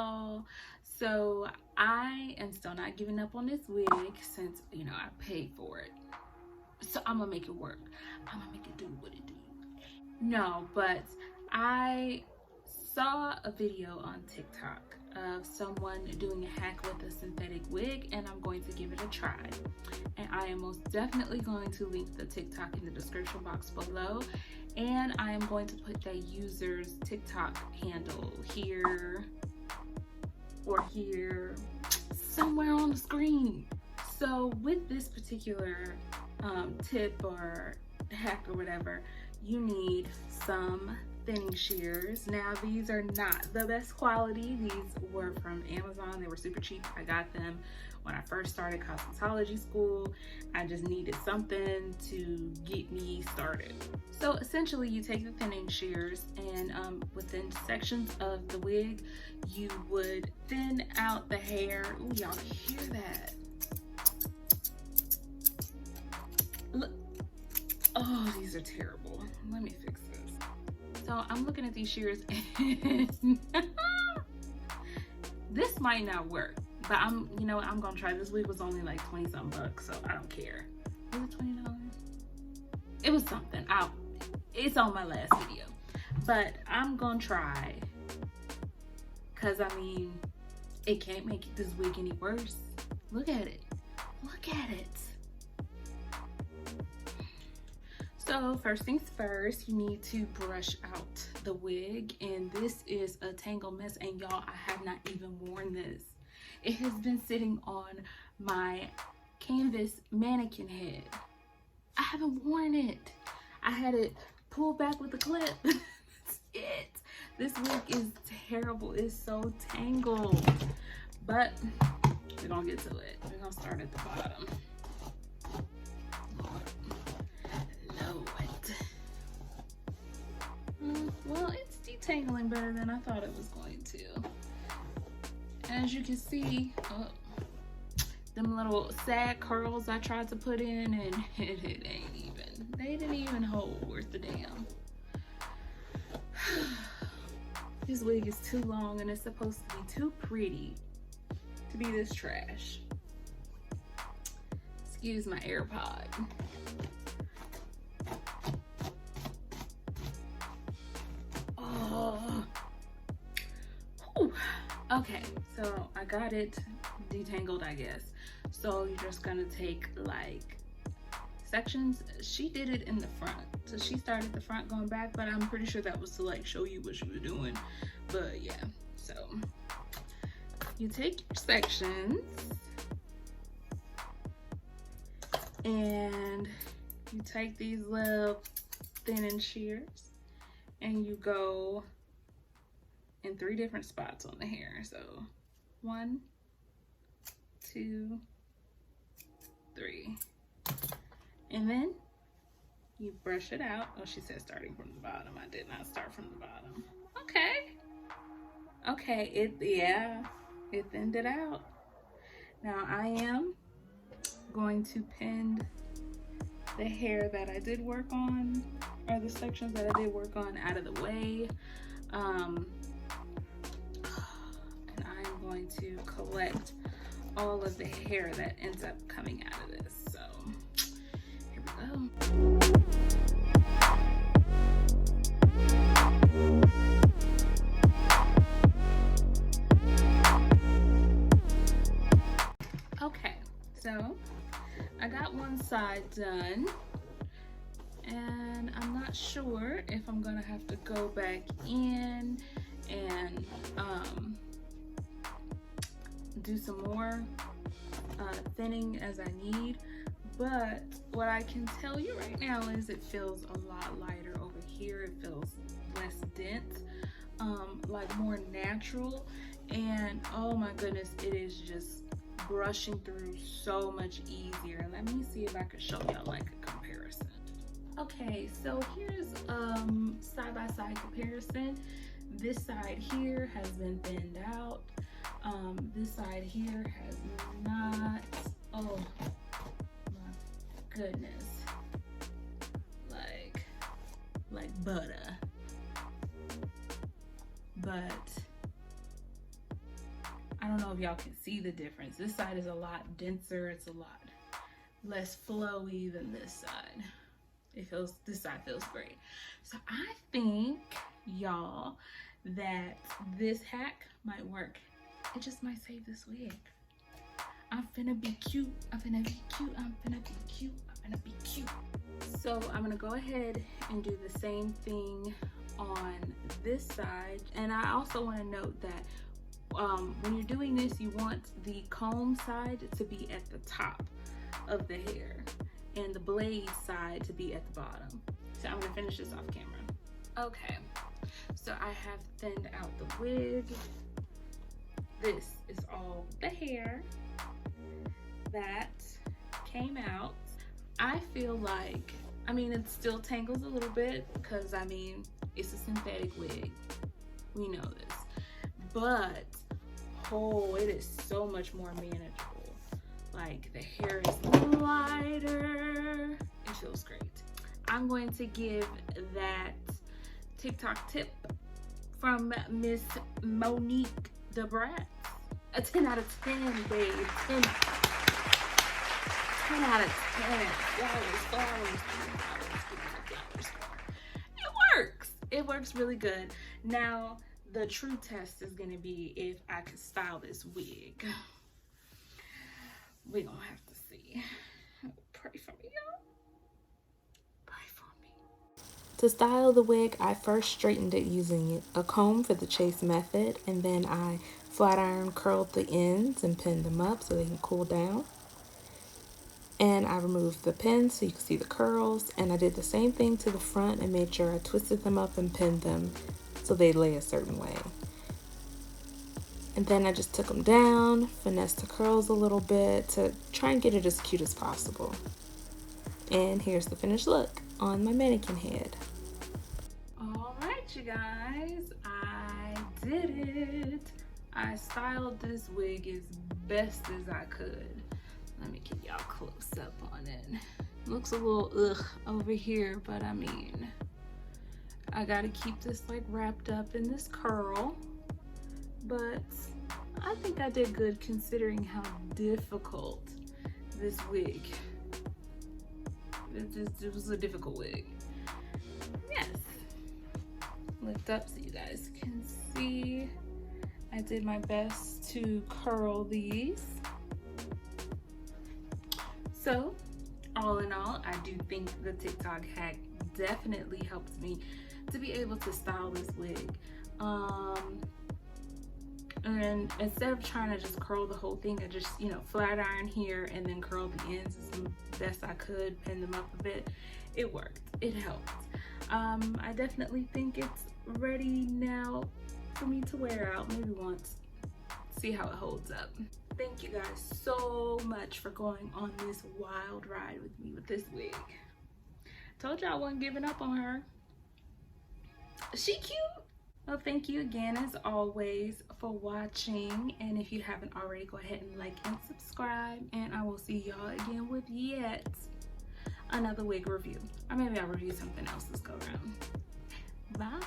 y'all. So I am still not giving up on this wig since, you know, I paid for it. So I'm gonna make it work. I'm gonna make it do what it do. No, but I saw a video on TikTok of someone doing a hack with a synthetic wig, and I'm going to give it a try. And I am most definitely going to link the TikTok in the description box below, and I am going to put that user's TikTok handle here or here, somewhere on the screen. So with this particular tip or hack or whatever, you need some thinning shears. Now these are not the best quality. These were from Amazon. They were super cheap. I got them when I first started cosmetology school. I just needed something to get me started. So essentially you take the thinning shears and within sections of the wig, you would thin out the hair. Ooh, y'all hear that? Look. Oh, these are terrible. Let me fix this. So I'm looking at these shears and this might not work, but you know what, I'm gonna try. This wig was only like 20 something bucks, so I don't care. Was it $20? It was something. It's on my last video, but I'm gonna try, cause I mean, it can't make this wig any worse. Look at it. Look at it. So first things first, you need to brush out the wig, and this is a tangle mess, and y'all, I have not even worn this. It has been sitting on my canvas mannequin head. I haven't worn it. I had it pulled back with a clip. That's it. This wig is terrible. It's so tangled, but we're gonna get to it. We're gonna start at the bottom. Well, it's detangling better than I thought it was going to. As you can see, them little sad curls I tried to put in, and it ain't even, they didn't even hold worth the damn. This wig is too long, and it's supposed to be too pretty to be this trash. Excuse my AirPod. Okay, so I got it detangled, I guess. So you're just gonna take like sections. She did it in the front, so she started the front going back, but I'm pretty sure that was to like show you what she was doing. But yeah, so you take your sections and you take these little thinning shears and you go in 3 different spots on the hair. So 1, 2, 3. And then you brush it out. Oh, she said starting from the bottom. I did not start from the bottom. Okay. Okay, it thinned it out. Now I am going to pin the hair that I did work on, or the sections that I did work on, out of the way. And I'm going to collect all of the hair that ends up coming out of this. So here we go. Okay, so I got one side done, and I'm not sure if I'm gonna have to go back in and do some more thinning as I need, but what I can tell you right now is it feels a lot lighter over here. It feels less dense, like more natural, and oh my goodness, it is just brushing through so much easier. Let me see if I can show y'all like a comparison. Okay, so here's side-by-side comparison. This side here has been thinned out. This side here has not. Oh my goodness, like butter. But if y'all can see the difference. This side is a lot denser. It's a lot less flowy than this side. This side feels great. So I think, y'all, that this hack might work. It just might save this wig. I'm finna be cute. I'm finna be cute. I'm finna be cute. I'm finna be cute. So I'm gonna go ahead and do the same thing on this side. And I also want to note that when you're doing this, you want the comb side to be at the top of the hair and the blade side to be at the bottom. So I'm gonna finish this off camera. Okay, so I have thinned out the wig. This is all the hair that came out. I feel like, I mean, it still tangles a little bit because, I mean, it's a synthetic wig. We know this. But, oh, it is so much more manageable. Like, the hair is lighter. It feels great. I'm going to give that TikTok tip from Miss Monique DeBrat a 10 out of 10, babe. 10 out of 10. Flowers. It works. It works really good. Now, the true test is going to be if I can style this wig. We're going to have to see. Pray for me, y'all. Pray for me. To style the wig, I first straightened it using a comb for the chase method, and then I flat iron curled the ends and pinned them up so they can cool down. And I removed the pins so you can see the curls, and I did the same thing to the front and made sure I twisted them up and pinned them so they lay a certain way. And then I just took them down, finessed the curls a little bit to try and get it as cute as possible. And here's the finished look on my mannequin head. All right, you guys, I did it. I styled this wig as best as I could. Let me get y'all close up on it. Looks a little ugh over here, but I mean, I gotta keep this like wrapped up in this curl. But I think I did good considering how difficult this wig. It was a difficult wig. Yes. Lift up so you guys can see. I did my best to curl these. So, all in all, I do think the TikTok hack definitely helped me to be able to style this wig. And instead of trying to just curl the whole thing, I just, flat iron here and then curl the ends as best I could, pin them up a bit. It worked. It helped. I definitely think it's ready now for me to wear out, maybe once. See how it holds up. Thank you guys so much for going on this wild ride with me with this wig. Told y'all I wasn't giving up on her. She cute. Well, thank you again as always for watching, and if you haven't already, go ahead and like and subscribe, and I will see y'all again with yet another wig review, or maybe I'll review something else this go around. Bye.